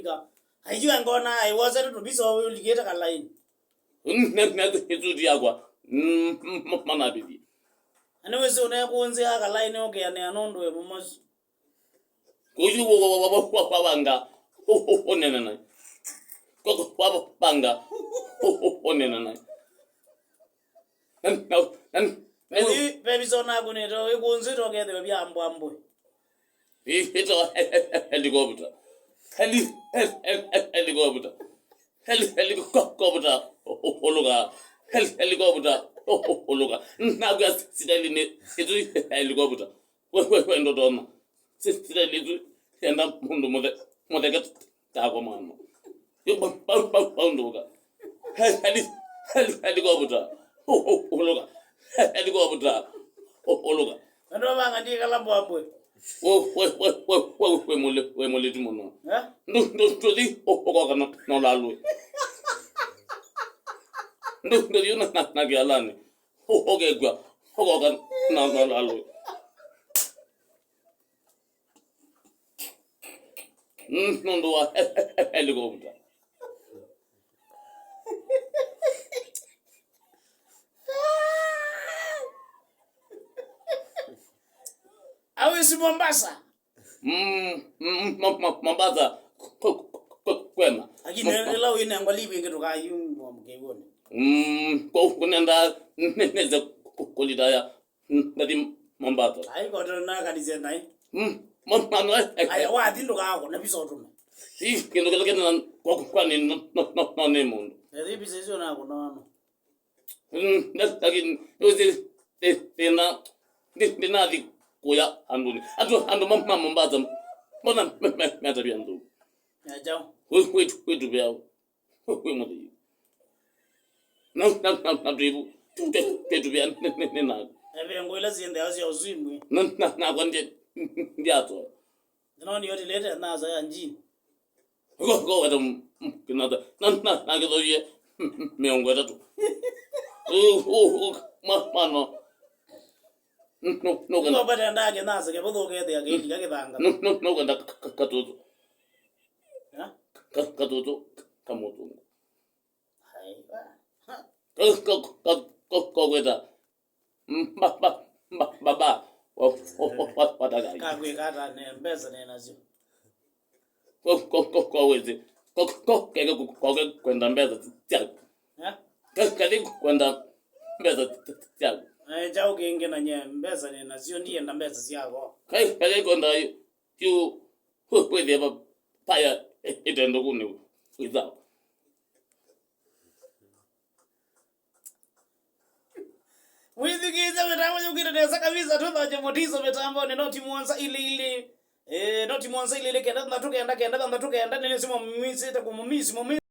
wika. Haijua ngona ai was it to be so will get a line. Itu dia kwa. Mana bibi. Anyway so na kuanze aka line okay ane anondo we mumos. Kuju wabanga. Onena. Koko wabanga. Onena. Baby so na kunito we kuanze to get the byambo. Ito helicopter. Helicopter. Helicopter. Oluga. Helicopter. Oluga. Na kwa sidali ne itu helicopter. We ndo dona. Sidali itu enda mundu mode gat ta ko mama. Yo ba ndoga. Helicopter. Oluga. Helicopter. Oluga. Ndo banga ndika lambo ambo. We mole timono. Ndo di okoka no lalu. Ndo di na gyalani. Ogegwa. Okoka na lalu. Ndo wa helicopter. Awisi Mombasa. Mombasa. Kwema. Akine la wina ngwalibi ngetuka yumbo mkeboni. Kunenda neze kulidaya ndadi Mombasa. Ai godo na kadize nai. Mano ai wa dindo ka ko na biso tume. Kendo kele kwa ni no nemundo. Eri bisezo na ko no. Ndaki yozi tena ndinadi kuya anduni ando mama Mombasa mbona meta bia ndo ya jao we bia we mo di na dribu tu bia nena ebe ngoila ziende azi ya uzimwe na kwanje ndiato ndinoni yoti lete na za yanji go wata kinada na gedo ye meongo tatu mano no bada ndage nazo ke bodo ke ya ke banga no ganda katoto ha katoto kamoto hai ko weta baba wadaga ka kwe kata ne mbeza ne nazo ko weze ko kwenda mbeza tya ha kali kwenda mbeza tya jao genge na nye mbeza ne nazo ndiye na mbeza siako kali kwenda yu pwede ba paya itendo kuni without Wizikiza mitambo yukira desa kabisa tunaje motizo mitambo ni noti mwanza ile noti mwanza ile kenda tukenda nene simo mimi sita kumumisi